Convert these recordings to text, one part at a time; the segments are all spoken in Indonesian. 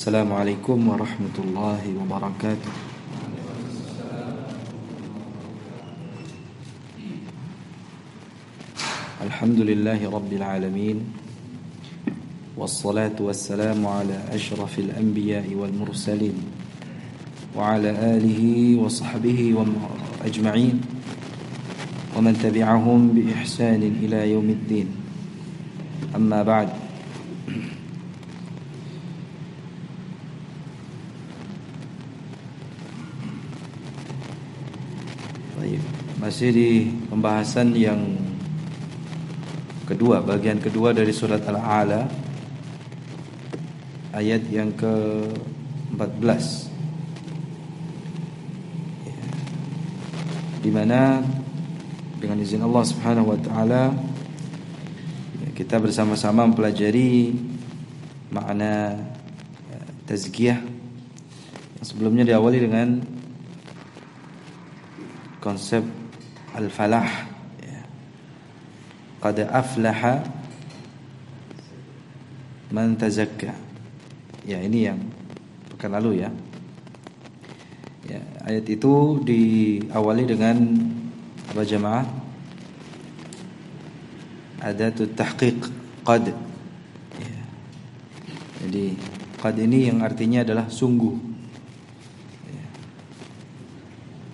Assalamualaikum warahmatullahi wabarakatuh. Alhamdulillahi rabbil alamin. Wassalatu wassalamu ala ashrafil anbiya'i wal mursalin wa ala alihi wa sahbihi wa ajma'in wa man tabi'ahum bi ihsanin ila yaumiddin. Amma ba'd. Masih di pembahasan yang kedua, bagian kedua dari surat Al-A'la, ayat yang ke-14, di mana dengan izin Allah Subhanahu wa taala kita bersama-sama mempelajari makna tazkiyah yang sebelumnya diawali dengan konsep al-falah, qad aflaha man tazakka. Ya, ini yang pekan lalu ya. Ayat itu diawali dengan apa jemaah? Adatut tahqiq qad. Ya. Jadi qad ini yang artinya adalah sungguh. Ya.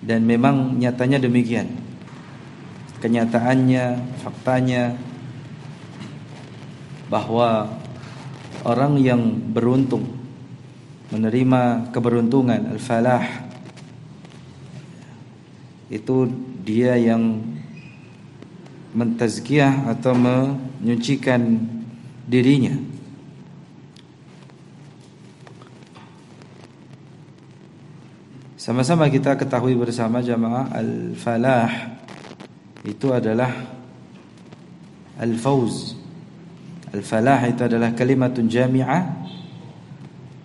Dan memang nyatanya demikian. Kenyataannya, faktanya bahwa orang yang beruntung menerima keberuntungan al-falah itu dia yang mentazkiyah atau menyucikan dirinya. Sama-sama kita ketahui bersama jamaah, al-falah itu adalah al-fawz. Al-falah itu adalah kalimatun jami'ah,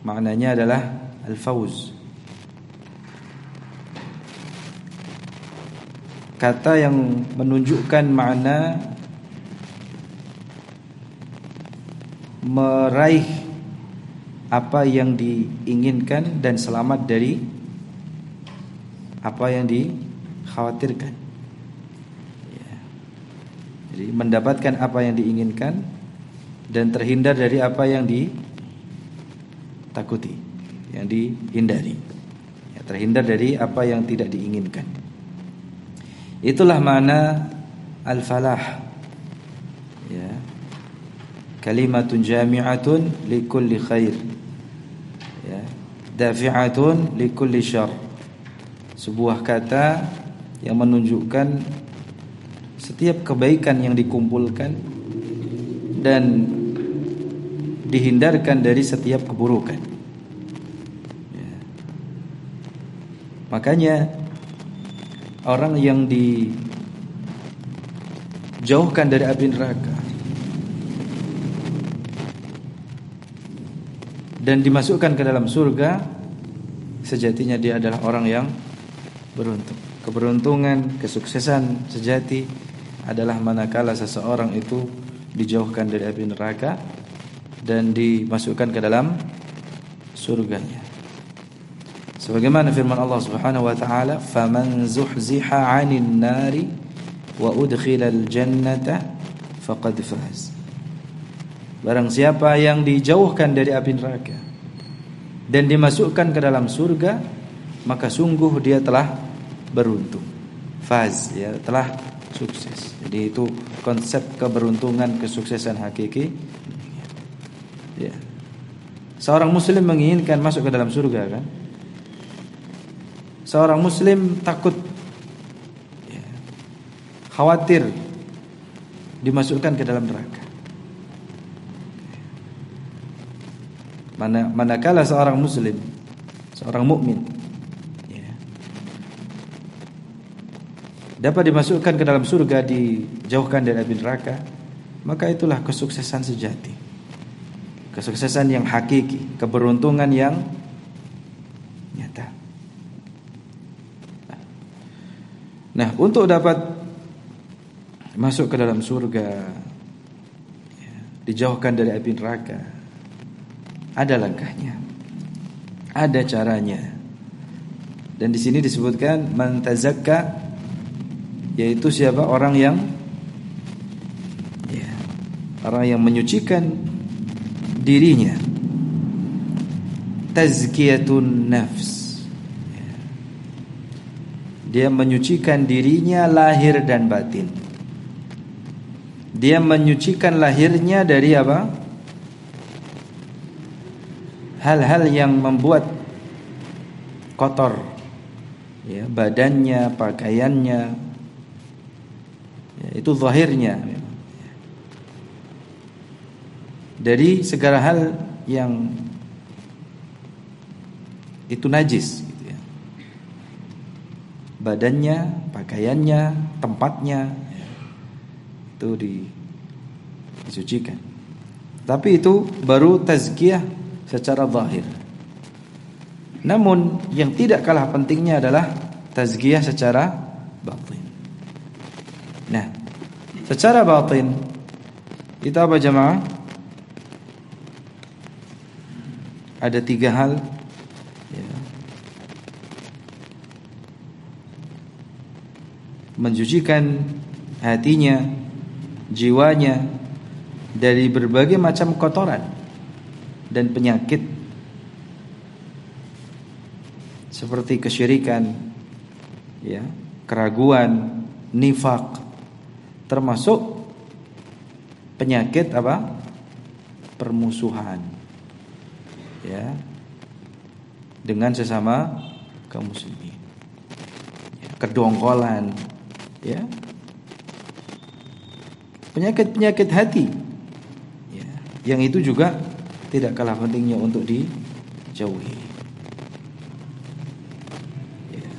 maknanya adalah al-fawz. Kata yang menunjukkan makna meraih apa yang diinginkan dan selamat dari apa yang dikhawatirkan. Jadi mendapatkan apa yang diinginkan dan terhindar dari apa yang ditakuti, yang dihindari. Ya, terhindar dari apa yang tidak diinginkan. Itulah makna al-falah. Ya. Kalimatun jami'atun likulli khair. Ya. Dafi'atun likulli syarr. Sebuah kata yang menunjukkan setiap kebaikan yang dikumpulkan dan dihindarkan dari setiap keburukan. Ya. Makanya orang yang dijauhkan dari api neraka dan dimasukkan ke dalam surga, sejatinya dia adalah orang yang beruntung. Keberuntungan, kesuksesan sejati adalah manakala seseorang itu dijauhkan dari api neraka dan dimasukkan ke dalam surganya. Sebagaimana firman Allah Subhanahu wa taala, "Faman zuhziha 'anil nari wa udkhilal jannata faqad faz." Barang siapa yang dijauhkan dari api neraka dan dimasukkan ke dalam surga, maka sungguh dia telah beruntung. Faz, ya, telah sukses. Jadi itu konsep keberuntungan, kesuksesan hakiki. Ya. Seorang muslim menginginkan masuk ke dalam surga, kan? Seorang muslim takut, ya, khawatir dimasukkan ke dalam neraka. Manakala seorang muslim, seorang mukmin, dapat dimasukkan ke dalam surga, dijauhkan dari api neraka, maka itulah kesuksesan sejati, kesuksesan yang hakiki, keberuntungan yang nyata. Nah, untuk dapat masuk ke dalam surga, dijauhkan dari api neraka, ada langkahnya. Ada caranya. Dan di sini disebutkan man tazakka, yaitu siapa? Orang yang menyucikan dirinya. Tazkiyatun nafs. Dia menyucikan dirinya lahir dan batin. Dia menyucikan lahirnya dari apa? Hal-hal yang membuat kotor, ya, badannya, pakaiannya, ya, itu zahirnya. Dari segala hal yang itu najis, gitu ya. Badannya, pakaiannya, tempatnya, ya, itu disucikan. Tapi itu baru tazkiyah secara zahir. Namun yang tidak kalah pentingnya adalah tazkiyah secara batin. Nah, secara batin itu apa jemaah? Ada 3 hal, ya. Mensucikan hatinya, jiwanya dari berbagai macam kotoran dan penyakit seperti kesyirikan, ya, keraguan, nifak, termasuk penyakit apa? Permusuhan, ya, dengan sesama kaum muslimin, ya, kedongkolan, ya, penyakit-penyakit hati, ya, yang itu juga tidak kalah pentingnya untuk dijauhi. Ya.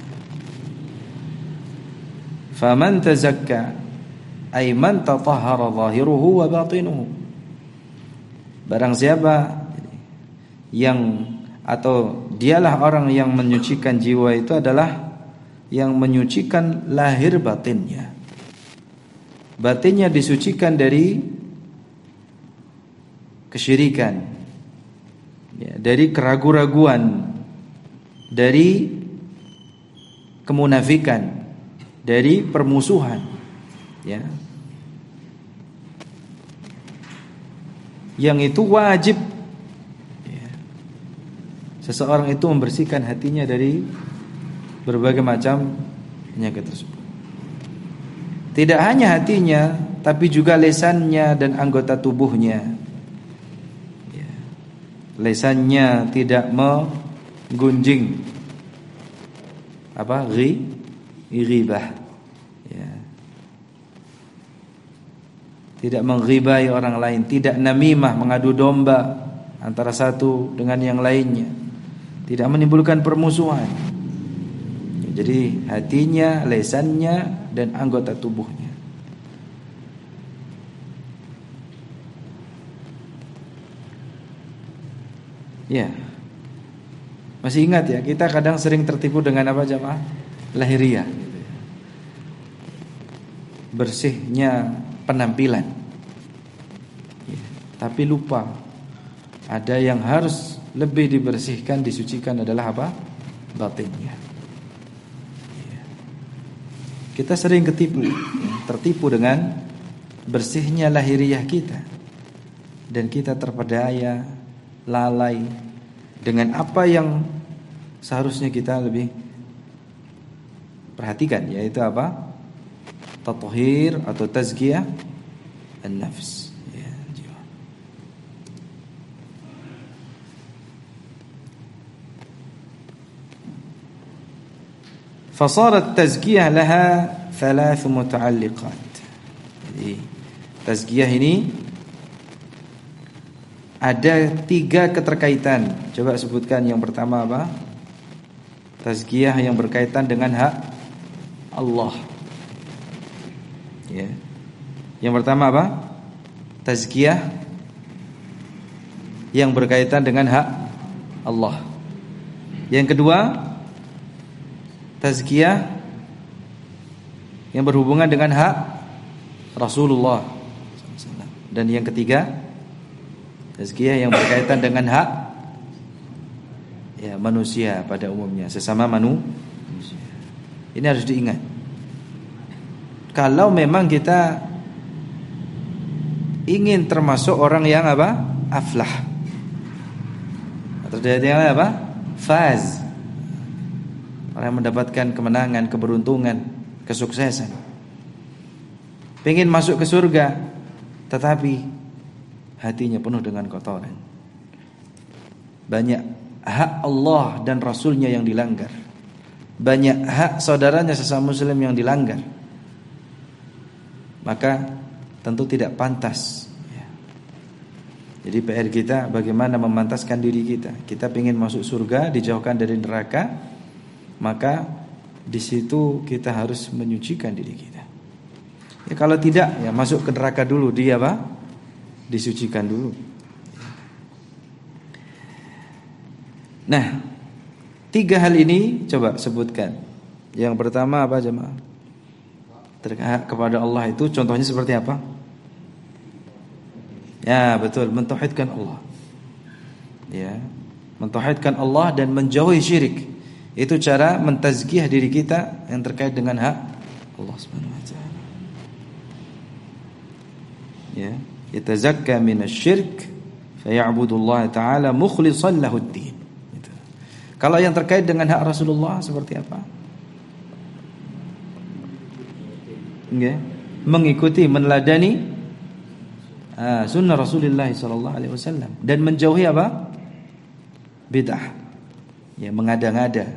Faman tazakka ay man tatahhara zahiruhu wa batinuhu. Barang siapa yang, atau dialah orang yang menyucikan jiwa, itu adalah yang menyucikan lahir batinnya. Batinnya disucikan dari kesyirikan, ya, dari keraguan-raguan, dari kemunafikan, dari permusuhan, ya. Yang itu wajib, ya, seseorang itu membersihkan hatinya dari berbagai macam penyakit tersebut. Tidak hanya hatinya, tapi juga lisannya dan anggota tubuhnya. Ya. Lisannya tidak menggunjing apa? Ghibah. Ya. Tidak menghibai orang lain, tidak namimah, mengadu domba antara satu dengan yang lainnya, tidak menimbulkan permusuhan. Jadi hatinya, lisannya, dan anggota tubuhnya. Ya, masih ingat ya, kita kadang sering tertipu dengan apa jemaah? Lahiriah, gitu ya. Bersihnya penampilan, ya, tapi lupa ada yang harus lebih dibersihkan, disucikan adalah apa? Batinnya. Kita sering tertipu dengan bersihnya lahiriah kita, dan kita terpedaya, lalai dengan apa yang seharusnya kita lebih perhatikan, yaitu apa? Tathhir atau tazkiyah an-nafs, ya, jiwa. Fasarat tazkiyah laha 3 muta'alliqat. Jadi tazkiyah ini ada 3 keterkaitan. Coba sebutkan yang pertama apa? Tazkiyah yang berkaitan dengan hak Allah. Ya. Yang pertama apa? Tazkiyah yang berkaitan dengan hak Allah. Yang kedua, tazkiyah yang berhubungan dengan hak Rasulullah. Dan yang ketiga, tazkiyah yang berkaitan dengan hak ya manusia pada umumnya, sesama manusia. Ini harus diingat. Kalau memang kita ingin termasuk orang yang apa? Aflah. Atau yang apa? Faz. Orang yang mendapatkan kemenangan, keberuntungan, kesuksesan. Pengen masuk ke surga, tetapi hatinya penuh dengan kotoran. Banyak hak Allah dan Rasulnya yang dilanggar. Banyak hak saudaranya sesama muslim yang dilanggar. Maka tentu tidak pantas. Jadi PR kita bagaimana memantaskan diri kita. Kita ingin masuk surga, dijauhkan dari neraka, maka di situ kita harus menyucikan diri kita. Ya, kalau tidak, ya masuk ke neraka dulu, dia apa? Disucikan dulu. Nah, 3 hal ini coba sebutkan. Yang pertama apa jemaah? Terkait kepada Allah itu contohnya seperti apa? Ya betul, mentauhidkan Allah. Ya, mentauhidkan Allah dan menjauhi syirik. Itu cara mentazkiyah diri kita yang terkait dengan hak Allah Subhanahu wa taala. Ya, yatazakka minasyirk faya'budullah ta'ala mukhlishan lahuddin. Gitu. Kalau yang terkait dengan hak Rasulullah seperti apa? Ya, mengikuti, meneladani sunnah Rasulullah sallallahu alaihi wasallam dan menjauhi apa? Bid'ah. Ya, mengada-ngada,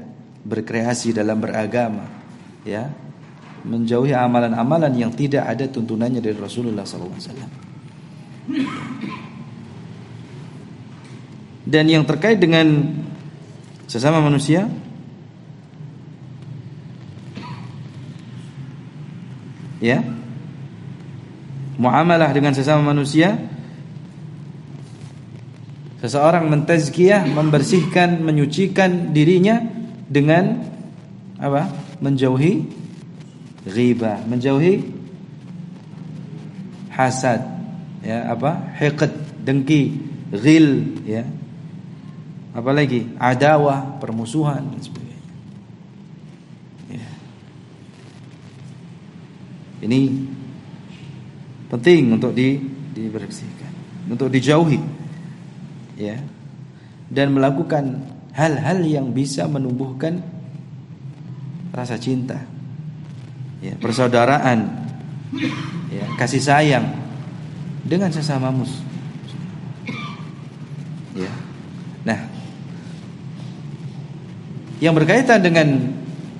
berkreasi dalam beragama, ya. Menjauhi amalan-amalan yang tidak ada tuntunannya dari Rasulullah sallallahu alaihi wasallam. Dan yang terkait dengan sesama manusia, ya, muamalah dengan sesama manusia, seseorang mentazkiyah, membersihkan, menyucikan dirinya dengan apa? Menjauhi ghibah, menjauhi hasad, ya, apa? Hiqd, dengki, ghil, ya. Apalagi adawah, permusuhan dan sebagainya. Ya. Ini penting untuk dibersihkan, untuk dijauhi, ya, dan melakukan hal-hal yang bisa menumbuhkan rasa cinta, ya, persaudaraan, ya, kasih sayang dengan sesama muslim. Ya. Nah, yang berkaitan dengan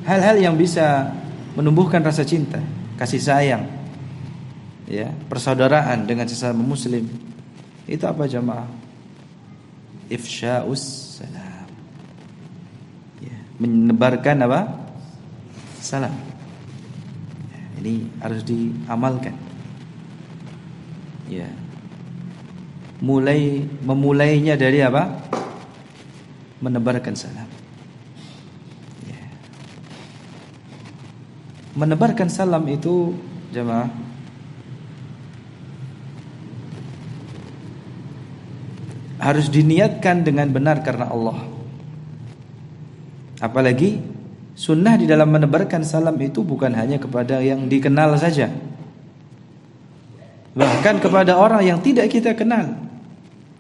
hal-hal yang bisa menumbuhkan rasa cinta, kasih sayang, ya, persaudaraan dengan sesama muslim, itu apa jamaah? Ifsya'us salam, ya, menebarkan apa? Salam. Ya, ini harus diamalkan. Ya, memulainya dari apa? Menebarkan salam. Ya. Menebarkan salam itu jemaah harus diniatkan dengan benar karena Allah. Apalagi sunnah di dalam menebarkan salam itu bukan hanya kepada yang dikenal saja, bahkan kepada orang yang tidak kita kenal.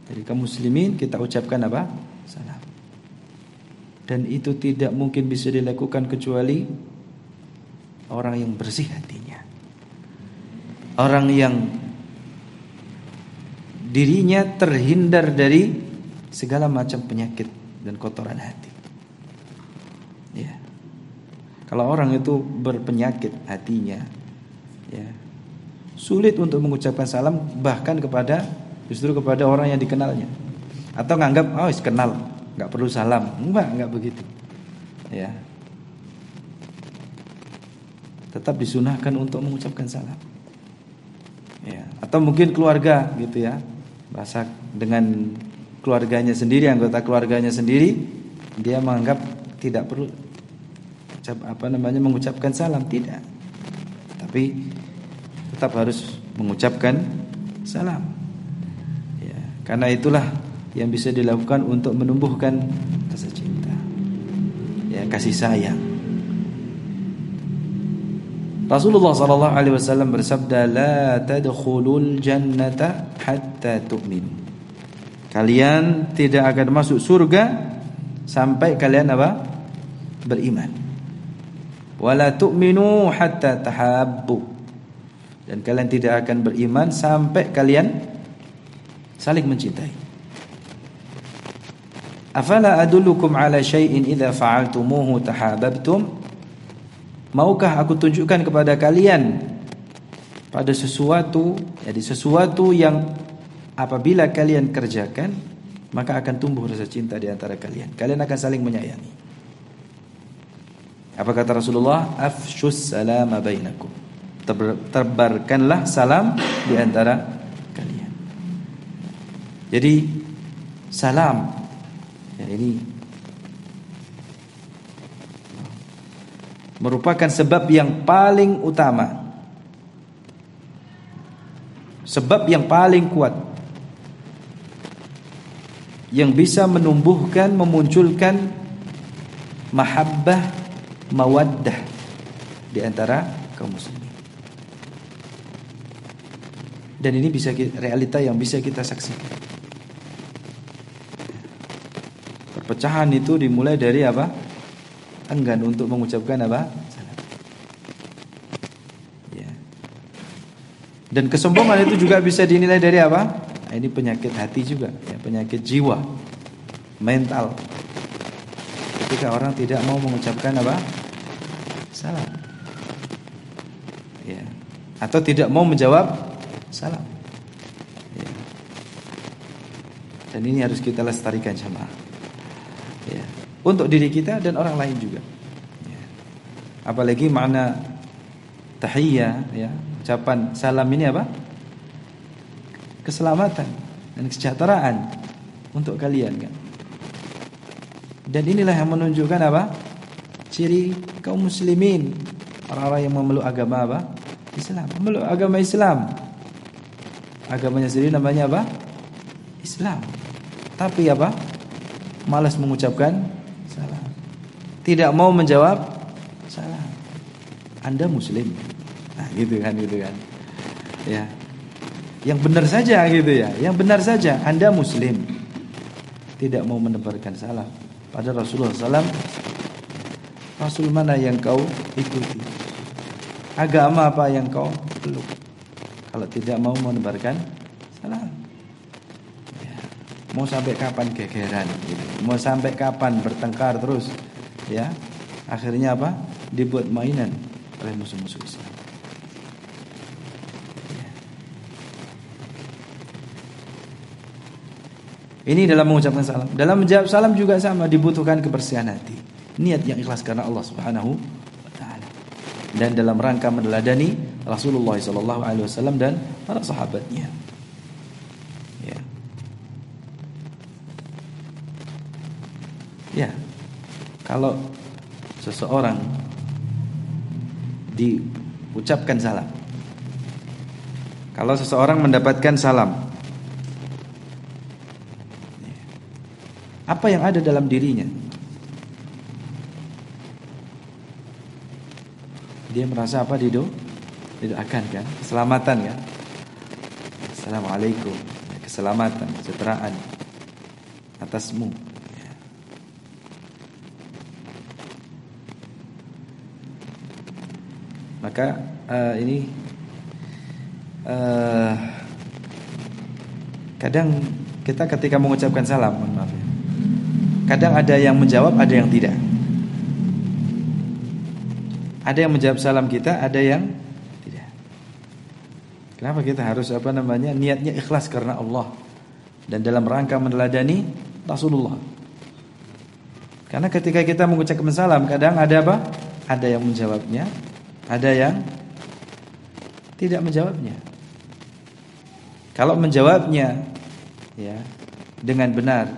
Jadi kaum muslimin kita ucapkan apa? Salam. Dan itu tidak mungkin bisa dilakukan kecuali orang yang bersih hatinya, orang yang dirinya terhindar dari segala macam penyakit dan kotoran hati. Ya. Kalau orang itu berpenyakit hatinya, ya, sulit untuk mengucapkan salam bahkan justru kepada orang yang dikenalnya. Atau nganggap kenal, enggak perlu salam. Enggak begitu. Ya. Tetap disunahkan untuk mengucapkan salam. Ya, atau mungkin keluarga gitu ya. Bahasa dengan keluarganya sendiri, anggota keluarganya sendiri, dia menganggap tidak perlu mengucapkan salam, tidak. Tapi tetap harus mengucapkan salam. Ya, karena itulah yang bisa dilakukan untuk menumbuhkan rasa cinta. ya, kasih sayang. Rasulullah sallallahu alaihi wasallam bersabda, "La tadkhulul jannata hatta tu'minu." Kalian tidak akan masuk surga sampai kalian apa? Beriman. Wala tu'minu hatta tahabbu. Dan kalian tidak akan beriman sampai kalian saling mencintai. Afala adullukum ala syai'in idza fa'altumuhu tahabbtum? Maukah aku tunjukkan kepada kalian pada sesuatu, jadi sesuatu yang apabila kalian kerjakan maka akan tumbuh rasa cinta di antara kalian. Kalian akan saling menyayangi. Apa kata Rasulullah? Afshus salama bainakum. Tebarkanlah salam di antara kalian. Jadi salam ya, ini merupakan sebab yang paling utama, sebab yang paling kuat yang bisa menumbuhkan, memunculkan mahabbah, mawaddah di antara kaum muslimin. Dan ini bisa realita yang bisa kita saksikan. Perpecahan itu dimulai dari apa? Enggan untuk mengucapkan apa? Salam. Ya. Dan kesombongan itu juga bisa dinilai dari apa? Nah, ini penyakit hati juga, ya, penyakit jiwa, mental. Ketika orang tidak mau mengucapkan apa? Salam. Ya. Atau tidak mau menjawab salam. Ya. Dan ini harus kita lestarikan jamaah. Ya. Untuk diri kita dan orang lain juga ya. Apalagi makna tahiyyah ya, ucapan salam ini apa? Keselamatan dan kesejahteraan untuk kalian kan. Dan inilah yang menunjukkan apa? Ciri kaum muslimin, orang-orang yang memeluk agama apa? Islam, memeluk agama Islam. Agamanya sendiri namanya apa? Islam. Tapi apa? Malas mengucapkan salam. Tidak mau menjawab salam. Anda muslim. Nah, gitu kan. Ya. Yang benar saja gitu ya. Yang benar saja Anda muslim. Tidak mau menebarkan salam pada Rasulullah SAW. Rasul mana yang kau ikuti? Agama apa yang kau peluk? Kalau tidak mau menebarkan salam. Mau sampai kapan gegeran gitu. Mau sampai kapan bertengkar terus ya. Akhirnya apa? Dibuat mainan oleh musuh-musuh Islam ya. Ini dalam mengucapkan salam. Dalam menjawab salam juga sama, dibutuhkan kebersihan hati, niat yang ikhlas karena Allah Subhanahu wa taala. Dan dalam rangka meneladani Rasulullah SAW dan para sahabatnya. Ya, kalau seseorang diucapkan salam, kalau seseorang mendapatkan salam, apa yang ada dalam dirinya? Dia merasa apa? Didoakan kan? Keselamatan kan? Assalamualaikum, keselamatan, kesejahteraan atasmu. Maka ini kadang kita ketika mengucapkan salam, maaf ya, kadang ada yang menjawab, ada yang tidak. Ada yang menjawab salam kita, ada yang tidak. Kenapa kita harus niatnya ikhlas karena Allah dan dalam rangka meneladani Rasulullah. Karena ketika kita mengucapkan salam, kadang ada apa? Ada yang menjawabnya, ada yang tidak menjawabnya. Kalau menjawabnya ya dengan benar,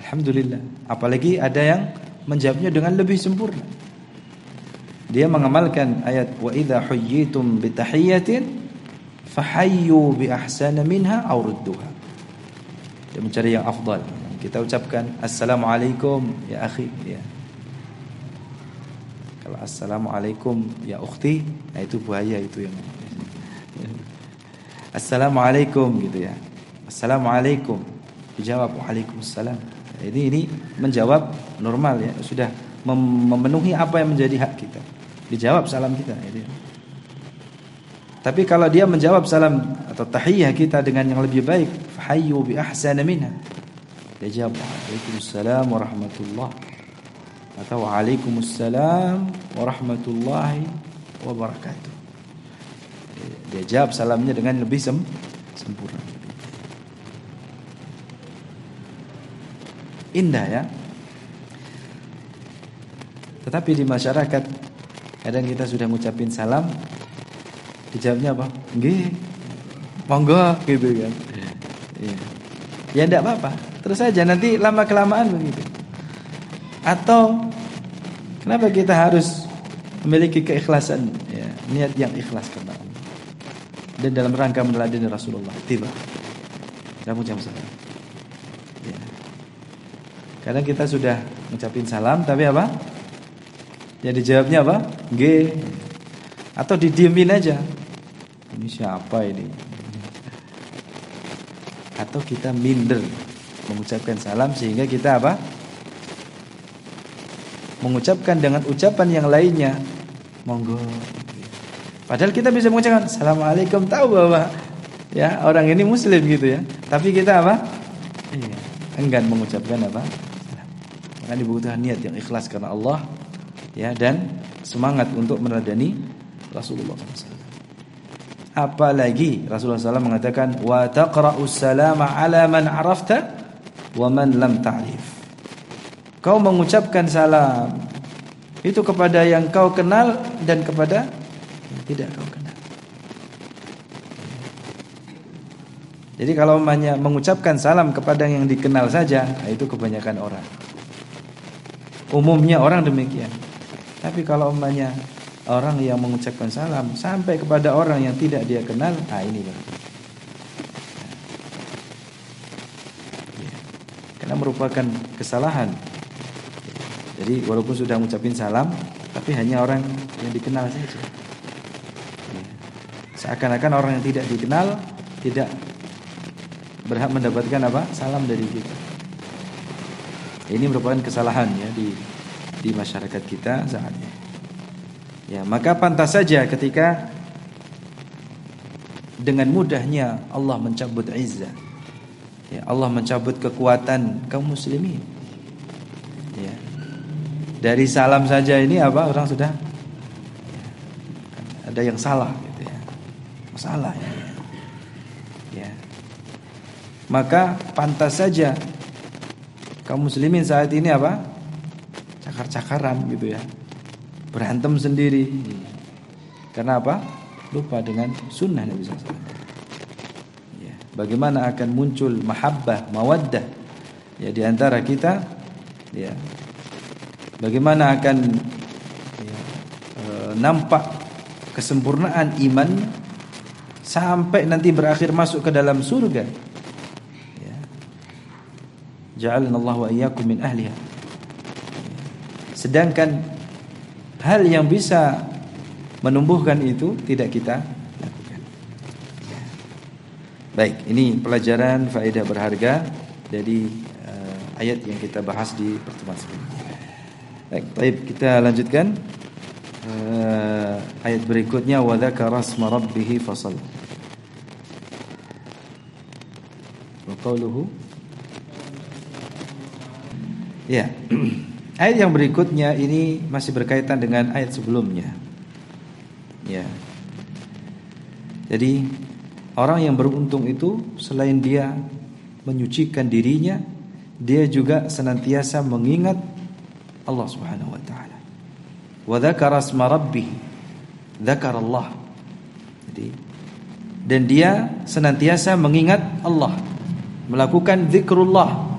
alhamdulillah. Apalagi ada yang menjawabnya dengan lebih sempurna. Dia mengamalkan ayat wa idza huyyitum bi tahiyyatin fahayyu bi ahsana minha aw rudduha. Dia mencari yang afdal. Kita ucapkan assalamualaikum ya akhi ya. Kalau assalamualaikum ya ukhti, nah itu buaya itu yang. Assalamualaikum gitu ya. Assalamualaikum. Dijawab waalaikumsalam. Ini menjawab normal ya, sudah memenuhi apa yang menjadi hak kita. Dijawab salam kita gitu ya. Tapi kalau dia menjawab salam atau tahiyyah kita dengan yang lebih baik, fahayyu bi ahsana minha. Dia jawab waalaikumsalam warahmatullahi atau waalaikumsalam warahmatullahi wabarakatuh. Dia jawab salamnya dengan lebih sempurna. Indah ya. Tetapi di masyarakat kadang kita sudah ngucapin salam, dijawabnya apa? Nggih. Monggo gitu kan. Iya. Ya enggak apa-apa. Terus saja nanti lama-kelamaan begitu. Atau kenapa kita harus memiliki keikhlasan ya, niat yang ikhlas karena Allah. Dan dalam rangka meneladani Rasulullah. Tiba. Kamu jam salam. Ya. Kadang kita sudah ngucapin salam tapi apa? Ya dijawabnya apa? Nggih. Atau didiemin aja. Ini siapa ini? Atau kita minder mengucapkan salam sehingga kita apa? Mengucapkan dengan ucapan yang lainnya. Monggo. Padahal kita bisa mengucapkan assalamualaikum, tahu bahwa ya orang ini muslim gitu ya. Tapi kita apa? Iya, enggan mengucapkan apa? Maka dibutuhkan niat yang ikhlas karena Allah ya, dan semangat untuk meneladani Rasulullah SAW. Apalagi Rasulullah SAW mengatakan wa taqra'us salama ala man arafta wa man lam ta'rif. Kau mengucapkan salam itu kepada yang kau kenal dan kepada yang tidak kau kenal. Jadi kalau mengucapkan salam kepada yang dikenal saja, itu kebanyakan orang. Umumnya orang demikian. Tapi kalau orang yang mengucapkan salam sampai kepada orang yang tidak dia kenal, ini baru. Karena merupakan kesalahan. Jadi walaupun sudah mengucapin salam, tapi hanya orang yang dikenal saja. Seakan-akan orang yang tidak dikenal tidak berhak mendapatkan apa? Salam dari kita. Ini merupakan kesalahan ya di masyarakat kita saat ini. Ya, maka pantas saja ketika dengan mudahnya Allah mencabut izzah. Ya, Allah mencabut kekuatan kaum muslimin. Ya. Dari salam saja ini apa? Orang sudah ada yang salah gitu ya. Masalah ya. Ya. Maka pantas saja kaum muslimin saat ini apa? Cakar-cakaran gitu ya. Berantem sendiri. Karena apa? Lupa dengan sunnah Nabi SAW. Ya. Bagaimana akan muncul mahabbah, mawaddah ya di antara kita? Ya. Bagaimana akan nampak kesempurnaan iman sampai nanti berakhir masuk ke dalam surga? Ja'alna Allah wa iyyakum min ahliha. Sedangkan hal yang bisa menumbuhkan itu tidak kita lakukan. Baik, ini pelajaran faedah berharga dari ayat yang kita bahas di pertemuan sebelumnya. Baik, kita lanjutkan ayat berikutnya wa dzakara asma rabbih fasalla. Wa qauluhu ya. Ayat yang berikutnya ini masih berkaitan dengan ayat sebelumnya. Ya. Jadi orang yang beruntung itu selain dia menyucikan dirinya, dia juga senantiasa mengingat Allah Subhanahu wa taala. Wa dzakara asma rabbih. Dzakara Allah. Jadi dan dia senantiasa mengingat Allah, melakukan zikrullah.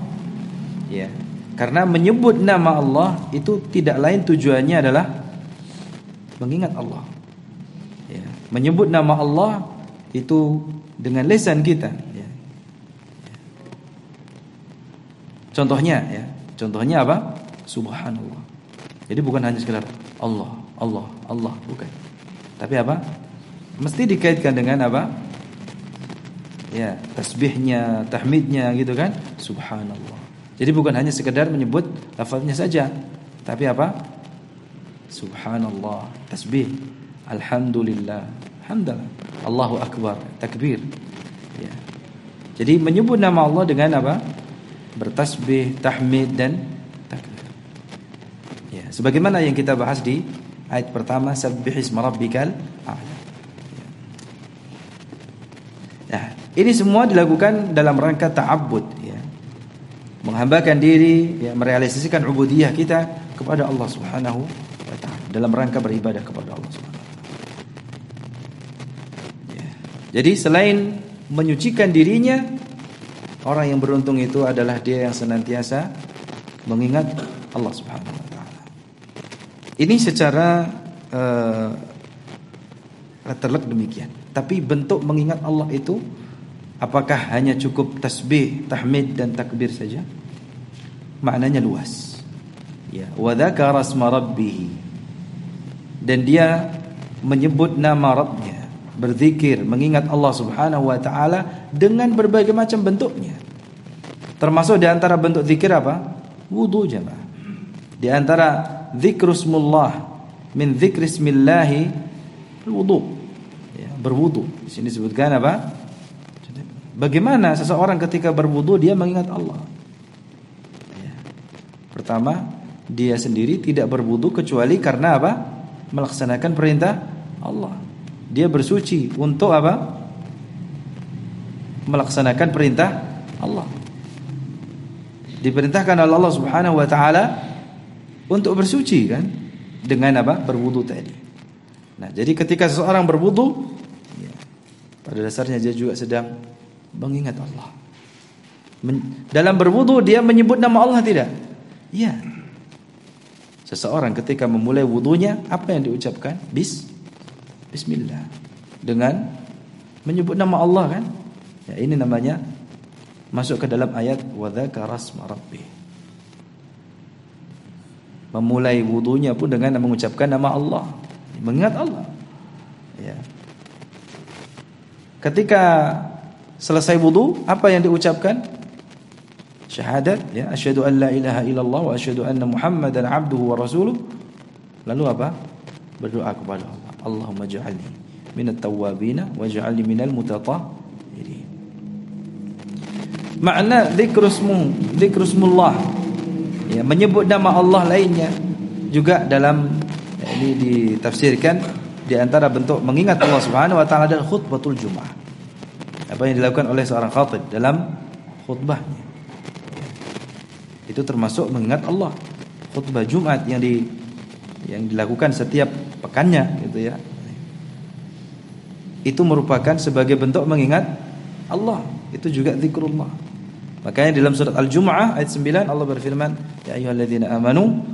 Ya. Karena menyebut nama Allah itu tidak lain tujuannya adalah mengingat Allah. Ya. Menyebut nama Allah itu dengan lisan kita. Ya. Contohnya apa? Subhanallah. Jadi bukan hanya sekedar Allah, Allah, Allah, bukan. Tapi apa? Mesti dikaitkan dengan apa? Ya, tasbihnya, tahmidnya gitu kan? Subhanallah. Jadi bukan hanya sekedar menyebut lafaznya saja, tapi apa? Subhanallah, tasbih, alhamdulillah, hamdalah, Allahu akbar, takbir. Ya. Jadi menyebut nama Allah dengan apa? Bertasbih, tahmid dan takbir. Ya, sebagaimana yang kita bahas di ayat pertama, sabbihisma rabbikal a'la. Nah, ini semua dilakukan dalam rangka ta'abbud, ya. Menghambakan diri, ya, merealisasikan ubudiyah kita kepada Allah Subhanahu wa taala dalam rangka beribadah kepada Allah Subhanahu wa taala. Ya. Jadi selain menyucikan dirinya, orang yang beruntung itu adalah dia yang senantiasa mengingat Allah Subhanahu wa taala. Ini secara terlek demikian. Tapi bentuk mengingat Allah itu apakah hanya cukup tasbih, tahmid dan takbir saja? Maknanya luas. Ya, wa dzakara asma rabbih. Dan dia menyebut nama Rabbnya, berzikir, mengingat Allah Subhanahu wa taala dengan berbagai macam bentuknya. Termasuk di antara bentuk zikir apa? Wudu, jemaah. Di antara zikrusmullah min zikrismillahi wudu. Berwudu. Di sini disebutkan apa? Bagaimana seseorang ketika berwudu dia mengingat Allah. Ya. Pertama, dia sendiri tidak berwudu kecuali karena apa? Melaksanakan perintah Allah. Dia bersuci untuk apa? Melaksanakan perintah Allah. Diperintahkan oleh Allah Subhanahu wa taala untuk bersuci kan? Dengan apa? Berwudu tadi. Nah, jadi ketika seseorang berwudu, pada dasarnya dia juga sedang mengingat Allah. Dalam berwudu dia menyebut nama Allah tidak? Iya. Seseorang ketika memulai wudunya apa yang diucapkan? Bismillah. Dengan menyebut nama Allah kan? Ya, ini namanya masuk ke dalam ayat wa dzakara asma rabbih. Memulai wudunya pun dengan mengucapkan nama Allah, mengingat Allah. Ya. Ketika selesai wudu, apa yang diucapkan? Syahadat, ya, asyhadu an la ilaha illallah wa asyhadu anna Muhammadan abduhu wa rasuluh. Lalu apa? Berdoa kepada Allah. Allahumma ij'alni minat tawwabin waj'alni minal mutatahhirin. Makna zikrusmullah, ya, menyebut nama Allah lainnya juga dalam ini ditafsirkan di antara bentuk mengingat Allah Subhanahu wa taala adalah khutbatul Jumat. Apa yang dilakukan oleh seorang khatib dalam khutbahnya. Itu termasuk mengingat Allah. Khutbah Jumat yang dilakukan setiap pekannya gitu ya. Itu merupakan sebagai bentuk mengingat Allah. Itu juga zikrullah. Makanya dalam surat Al-Jumu'ah ayat 9 Allah berfirman, ya ayyuhalladzina amanu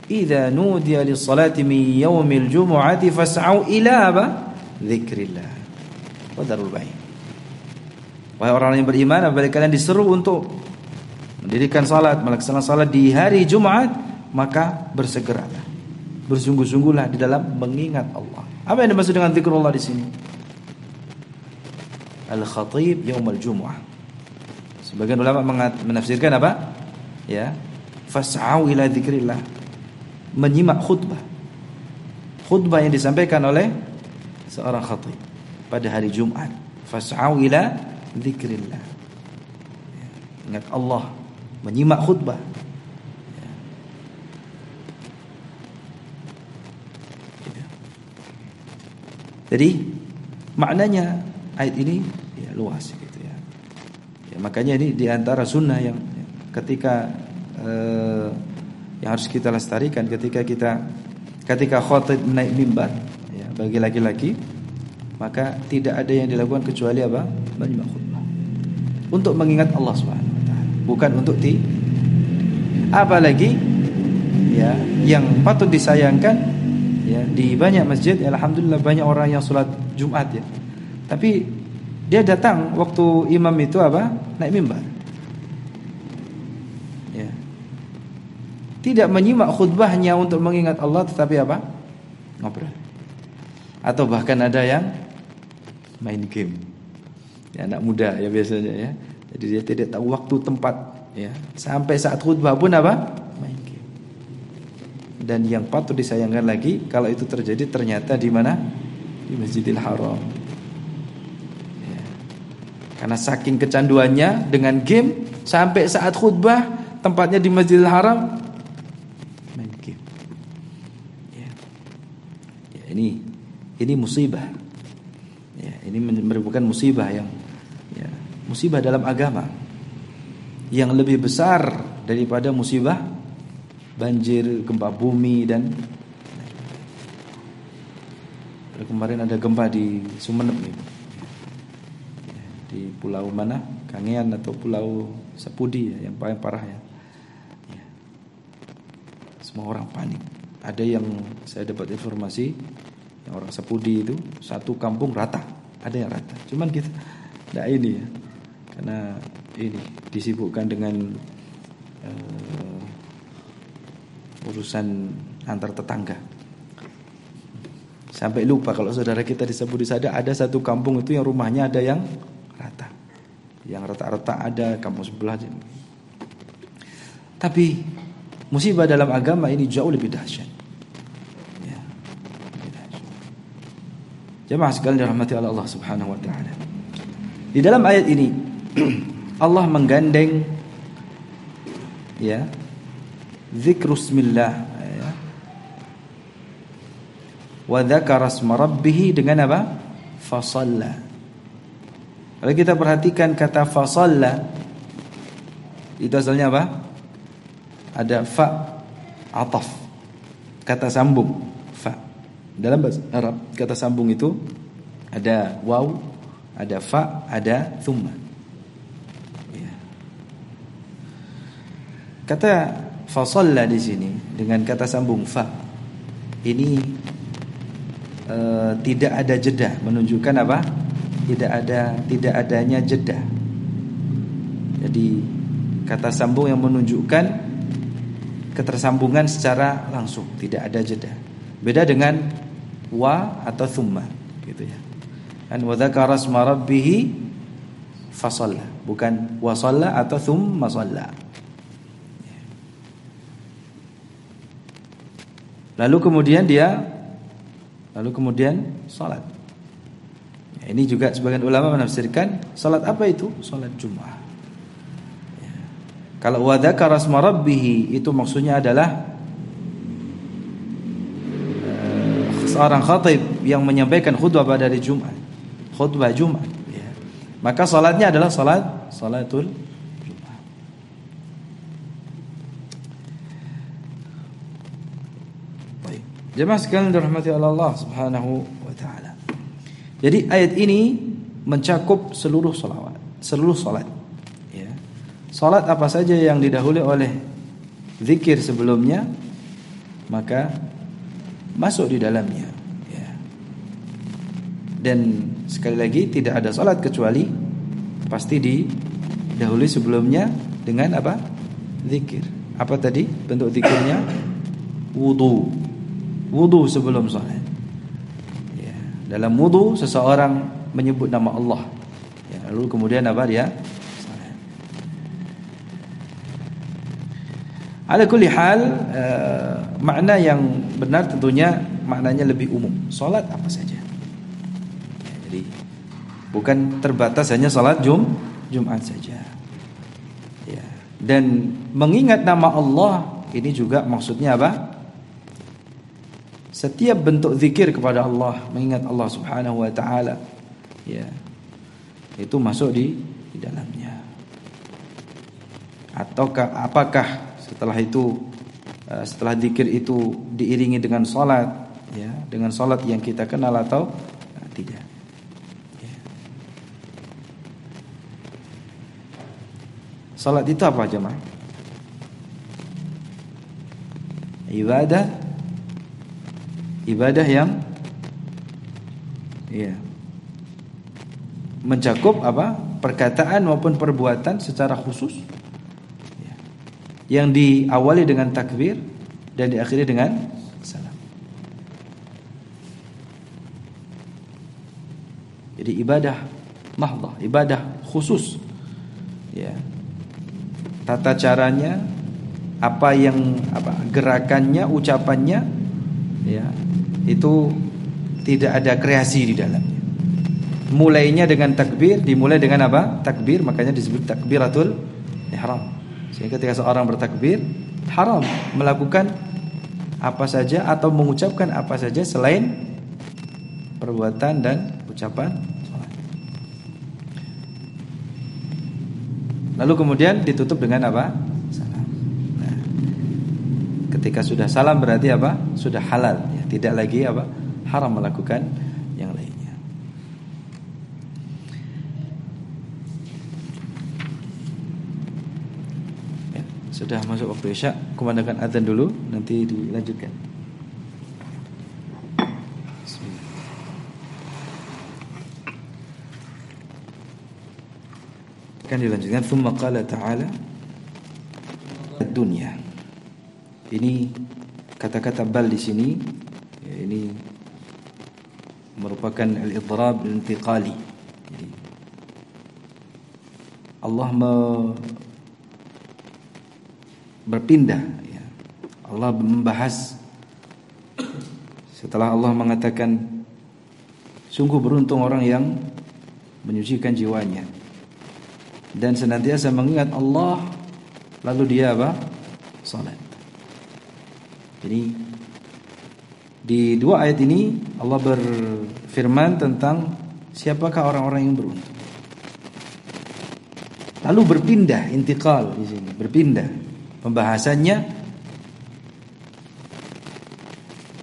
idza nudiya lis-salati min yaumil jumu'ati fas'au ila dzikrillah wa dzarul bai'. Wahai orang yang beriman, apabila kalian diseru untuk mendirikan salat, melaksanakan salat di hari Jumat, maka bersegeralah, bersungguh-sungguhlah di dalam mengingat Allah. Apa yang dimaksud dengan zikrullah di sini? Al-khatib yaumul jumu'ah. Sebagian ulama menafsirkan apa? Ya, fas'au ila dzikrillah. Menyimak khutbah yang disampaikan oleh seorang khatib pada hari Jumat. Fas'au ila dzikrillah. Ingat Allah, menyimak khutbah. Jadi maknanya ayat ini ya luas gitu ya. Makanya ini di antara sunnah yang ketika yang harus kita lestarikan ketika khatib naik mimbar ya, bagi laki-laki, maka tidak ada yang dilakukan kecuali apa? Menyimak khutbah. Untuk mengingat Allah Subhanahu wa taala, bukan untuk apalagi ya yang patut disayangkan ya di banyak masjid ya, alhamdulillah banyak orang yang sholat Jumat ya. Tapi dia datang waktu imam itu apa? Naik mimbar. tidak menyimak khutbahnya untuk mengingat Allah, tetapi apa? Ngobrol. Atau bahkan ada yang main game. Ya, anak muda ya biasanya ya. Jadi dia tidak tahu waktu tempat ya. Sampai saat khutbah pun apa? Main game. Dan yang patut disayangkan lagi, kalau itu terjadi ternyata di mana? Di Masjidil Haram. Ya. Karena saking kecanduannya dengan game, sampai saat khutbah tempatnya di Masjidil Haram main game. Ya. Ya, ini musibah. Ya, ini merupakan musibah yang musibah dalam agama yang lebih besar daripada musibah banjir, gempa bumi dan kemarin ada gempa di Sumeneb nih. Di pulau mana? Kangean atau Pulau Sapudi ya, yang paling parah ya. Semua orang panik. Ada yang saya dapat informasi yang orang Sapudi itu satu kampung rata, ada yang rata. Cuman kita enggak ini ya. Karena ini disibukkan dengan urusan antar tetangga. Sampai lupa kalau saudara kita di Sapudi ada satu kampung itu yang rumahnya ada yang rata. Yang rata-rata ada kampung sebelah. Tapi musibah dalam agama ini jauh lebih dahsyat. Ya, lebih dahsyat. Jemaah sekalian dirahmati Allah Subhanahu wa taala. Di dalam ayat ini Allah menggandeng ya zikrusmillah ya. Wa dzakara asma rabbih dengan apa? Fasalla. Kalau kita perhatikan kata fasalla itu asalnya apa? Ada fa ataf, kata sambung fa. Dalam bahasa Arab kata sambung itu ada waw, ada fa, ada thumma. Ya. Kata fasalla di sini dengan kata sambung fa ini tidak ada jeda, menunjukkan apa? Tidak adanya jeda. Jadi kata sambung yang menunjukkan ketersambungan secara langsung, tidak ada jeda. Beda dengan wa atau thumma gitu ya. An wa dzakara asma rabbih fasalla, bukan wa shalla atau thumma shalla. Lalu kemudian salat. Ya, ini juga sebagian ulama menafsirkan salat apa itu? Salat Jumat. Ya. Kalau wa dzakara asma rabbih itu maksudnya adalah seorang khatib yang menyampaikan khutbah pada hari Jumat. Khutbah Jumat, ya. Maka salatnya adalah salatul Jumat. Baik. Jemaah sekalian dirahmati Allah Subhanahu wa taala. Jadi ayat ini mencakup seluruh salat. Ya. Salat apa saja yang didahului oleh zikir sebelumnya maka masuk di dalamnya. Ya. Dan sekali lagi tidak ada salat kecuali pasti didahului sebelumnya dengan apa? Zikir. Apa tadi bentuk zikirnya? Wudu sebelum salat. Ya. Dalam wudu seseorang menyebut nama Allah. Ya, lalu kemudian apa dia? Salat. Ala kulli hal makna yang benar tentunya maknanya lebih umum. Salat apa saja. Ya, jadi bukan terbatas hanya salat Jumat saja. Ya. Dan mengingat nama Allah ini juga maksudnya apa? Setiap bentuk zikir kepada Allah, mengingat Allah Subhanahu wa taala, ya. Itu masuk di dalamnya. Ataukah apakah setelah itu setelah zikir itu diiringi dengan salat, ya, dengan salat yang kita kenal atau tidak. Ya. Salat itu apa jemaah? Ibadah yang ya mencakup apa? Perkataan maupun perbuatan secara khusus. Ya. yang diawali dengan takbir dan diakhiri dengan salam. Jadi ibadah mahdhah, ibadah khusus. Ya. Tata caranya, gerakannya, ucapannya, ya, itu tidak ada kreasi di dalamnya. Mulainya dengan takbir, dimulai dengan apa? Takbir, makanya disebut takbiratul ihram. Sehingga ketika seorang bertakbir, haram melakukan apa saja atau mengucapkan apa saja selain perbuatan dan ucapan salat. Lalu kemudian ditutup dengan apa? Salam. Nah, ketika sudah salam berarti apa? Sudah halal, ya, tidak lagi apa? Haram melakukan yang lainnya. Ya, sudah masuk waktu Isya, kumandangkan azan dulu, nanti dilanjutkan. Akan dilanjutkan. Tsumma qala ta'ala ad-dunya. Ini kata-kata bal di sini, ya, ini merupakan al-idrab al-intiqali. Jadi Allah berpindah, ya. Allah membahas setelah Allah mengatakan sungguh beruntung orang yang menyucikan jiwanya dan senantiasa mengingat Allah, lalu dia apa? Salat. Jadi di dua ayat ini Allah berfirman tentang siapakah orang-orang yang beruntung. Lalu berpindah, intiqal di sini, berpindah. Pembahasannya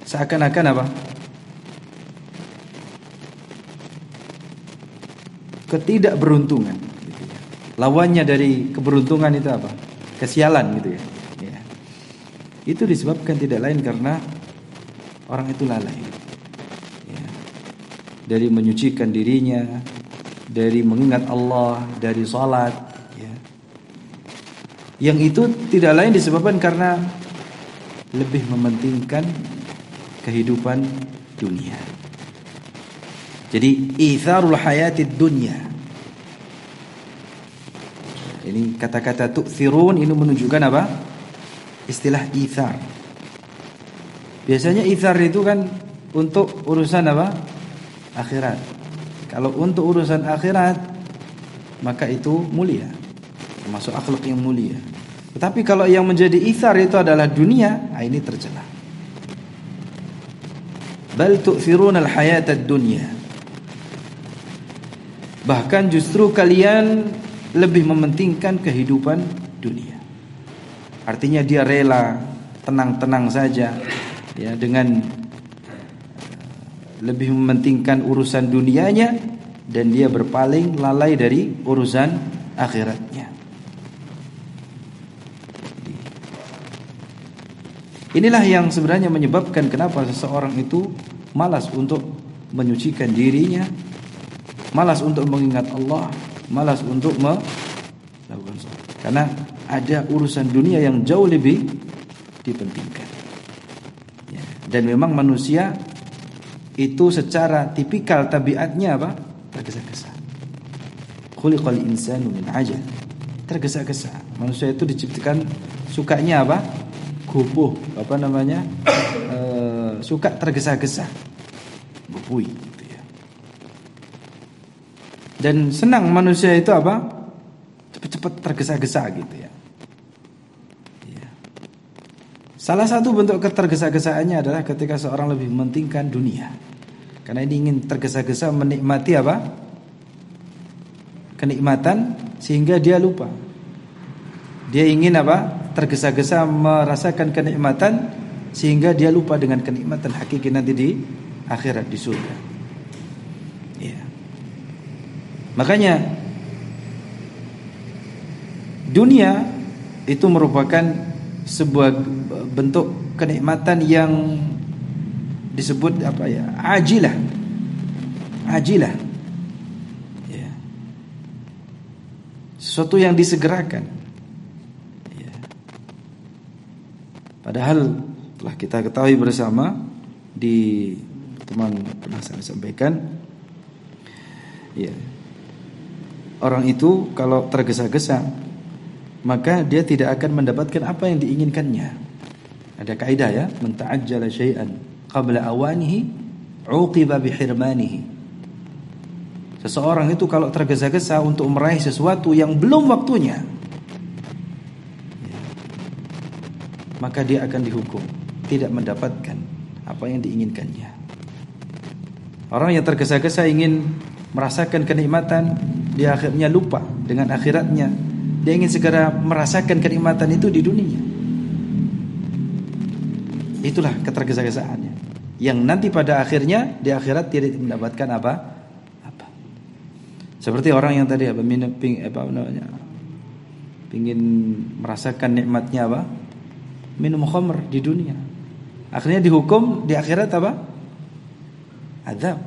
seakan-akan apa? Ketidakberuntungan. Lawannya dari keberuntungan itu apa? Kesialan gitu ya. Ya. Itu disebabkan tidak lain karena orang itu lalai. Ya. Dari menyucikan dirinya, dari mengingat Allah, dari salat, ya. Yang itu tidak lain disebabkan karena lebih mementingkan kehidupan dunia. Jadi itharul hayatid dunya. Ini kata-kata tu'thirun ini menunjukkan apa? Istilah ithar. Biasanya ithar itu kan untuk urusan apa? Akhirat. Kalau untuk urusan akhirat maka itu mulia, termasuk akhlak yang mulia. Tetapi kalau yang menjadi ithar itu adalah dunia, ini tercela. Bal tu'thirun al-hayatad dunya. Bahkan justru kalian lebih mementingkan kehidupan dunia. Artinya dia rela tenang-tenang saja, ya, dengan lebih mementingkan urusan dunianya dan dia berpaling lalai dari urusan akhiratnya. Inilah yang sebenarnya menyebabkan kenapa seseorang itu malas untuk menyucikan dirinya, malas untuk mengingat Allah, malas untuk melakukan salat. Karena ada urusan dunia yang jauh lebih dipentingkan. Ya. Dan memang manusia itu secara tipikal tabiatnya apa? Tergesa-gesa. Khuliqal insanu min ajal. Tergesa-gesa. Manusia itu diciptakan sukanya apa? Gupuh, apa namanya? Suka tergesa-gesa. Gupui. Dan senang manusia itu apa? Cepat-cepat tergesa-gesa gitu ya. Salah satu bentuk ketergesa-gesaannya adalah ketika seorang lebih mementingkan dunia. Karena ini ingin tergesa-gesa menikmati apa? Kenikmatan sehingga dia lupa. Dia ingin apa? Tergesa-gesa merasakan kenikmatan sehingga dia lupa dengan kenikmatan hakiki nanti di akhirat, di surga. Ya. Makanya dunia itu merupakan sebuah bentuk kenikmatan yang disebut apa ya? Ajilah. Ya. Sesuatu yang disegerakan. Ya. Padahal telah kita ketahui bersama di teman pernah saya sampaikan, ya, orang itu kalau tergesa-gesa maka dia tidak akan mendapatkan apa yang diinginkannya. Ada kaidah ya, man ta'ajjala syai'an qabla awanihi 'uqiba bihirmanihi. Seseorang itu kalau tergesa-gesa untuk meraih sesuatu yang belum waktunya, maka dia akan dihukum, tidak mendapatkan apa yang diinginkannya. Orang yang tergesa-gesa ingin merasakan kenikmatan, dia akhirnya lupa dengan akhiratnya. Dia ingin segera merasakan kenikmatan itu di dunia. Itulah ketergesa-gesaannya, yang nanti pada akhirnya di akhirat tidak mendapatkan apa. Seperti orang yang tadi ingin merasakan nikmatnya apa? Minum khamr di dunia. Akhirnya dihukum di akhirat apa? Azab,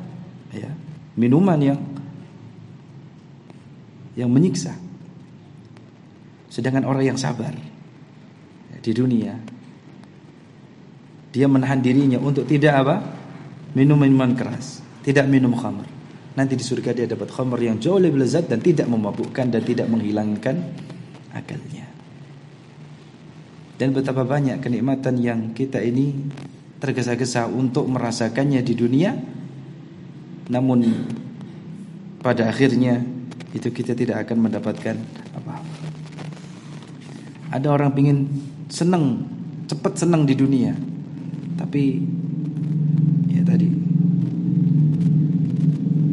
ya. Minuman yang menyiksa. Sedangkan orang yang sabar di dunia, dia menahan dirinya untuk tidak apa? Minum minuman keras, tidak minum khamr. Nanti di surga dia dapat khamr yang jauh lebih lezat dan tidak memabukkan dan tidak menghilangkan akalnya. Dan betapa banyak kenikmatan yang kita ini tergesa-gesa untuk merasakannya di dunia, namun pada akhirnya itu kita tidak akan mendapatkan apa-apa. Ada orang ingin senang, cepat senang di dunia, tapi ya tadi,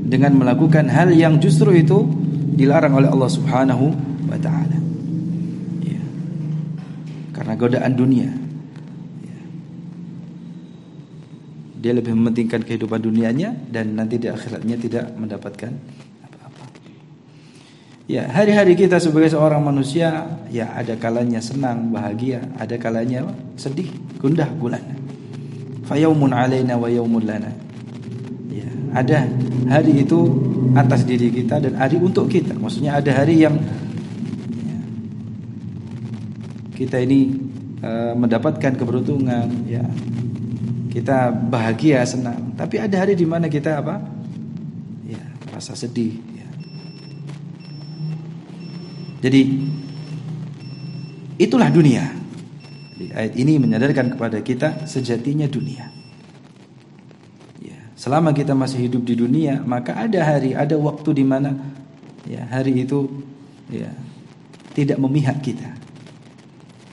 dengan melakukan hal yang justru itu dilarang oleh Allah Subhanahu wa taala. Ya. Karena godaan dunia. Ya. Dia lebih mementingkan kehidupan dunianya dan nanti di akhiratnya tidak mendapatkan apa-apa. Ya, hari-hari kita sebagai seorang manusia, ya ada kalanya senang, bahagia, ada kalanya sedih, gundah gulana. Fa yaumun alaina wa yaumun lana. Ya, ada hari itu atas diri kita dan hari untuk kita. Maksudnya ada hari yang ya, kita ini mendapatkan keberuntungan, ya, kita bahagia, senang. Tapi ada hari di mana kita apa? Ya, rasa sedih. Ya. Jadi itulah dunia. Jadi, ayat ini menyadarkan kepada kita sejatinya dunia. Selama kita masih hidup di dunia, maka ada hari, ada waktu di mana ya hari itu ya tidak memihak kita.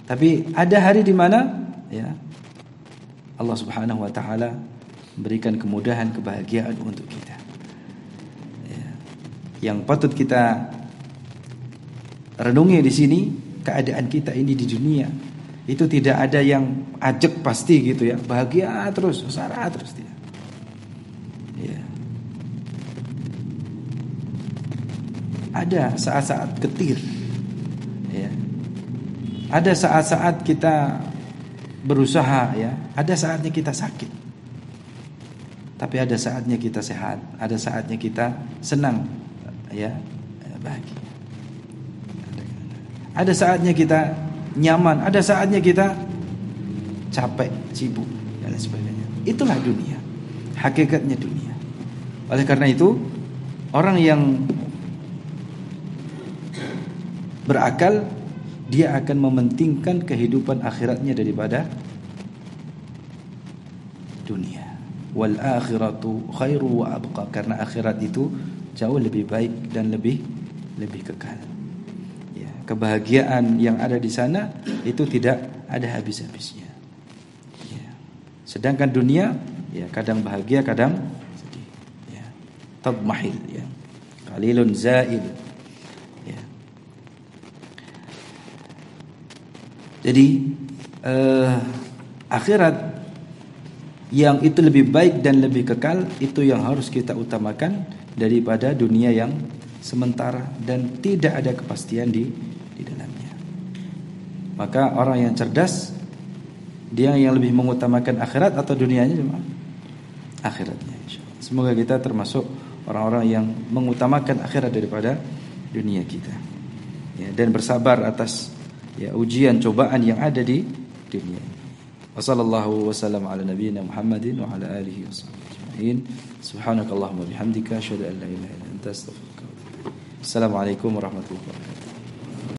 Tapi ada hari di mana ya Allah Subhanahu wa taala memberikan kemudahan, kebahagiaan untuk kita. Ya. Yang patut kita renungi di sini, keadaan kita ini di dunia itu tidak ada yang ajek pasti gitu ya, bahagia terus, sengsara terus tidak. Ya. Ada saat-saat getir, ya. Ada saat-saat kita berusaha, ya. Ada saatnya kita sakit, tapi ada saatnya kita sehat. Ada saatnya kita senang, ya, bahagia. Ada saatnya kita nyaman. Ada saatnya kita capek, sibuk, dan lain sebagainya. Itulah dunia, hakikatnya dunia. Oleh karena itu, orang yang berakal, dia akan mementingkan kehidupan akhiratnya daripada dunia. Wal akhiratu khairu wa abqa, karena akhirat itu jauh lebih baik dan lebih kekal. Ya, kebahagiaan yang ada di sana itu tidak ada habis-habisnya. Ya. Sedangkan dunia, ya kadang bahagia, kadang sedih. Ya. Tadmahil, ya. Qalilun zail. Ya. Jadi akhirat yang itu lebih baik dan lebih kekal, itu yang harus kita utamakan daripada dunia yang sementara dan tidak ada kepastian di dalamnya. Maka orang yang cerdas, dia yang lebih mengutamakan akhirat atau dunianya cuma akhiratnya, insyaallah. Semoga kita termasuk orang-orang yang mengutamakan akhirat daripada dunia kita, ya, dan bersabar atas ya ujian cobaan yang ada di dunia. Wassallallahu wasallam ala nabiyyina Muhammadin wa ala alihi washabbihi ajma'in. Subhanakallahumma bihamdika asyhadu an la ilaha illa anta astaghfiruka wa atubu ilaik. Assalamualaikum warahmatullahi wabarakatuh.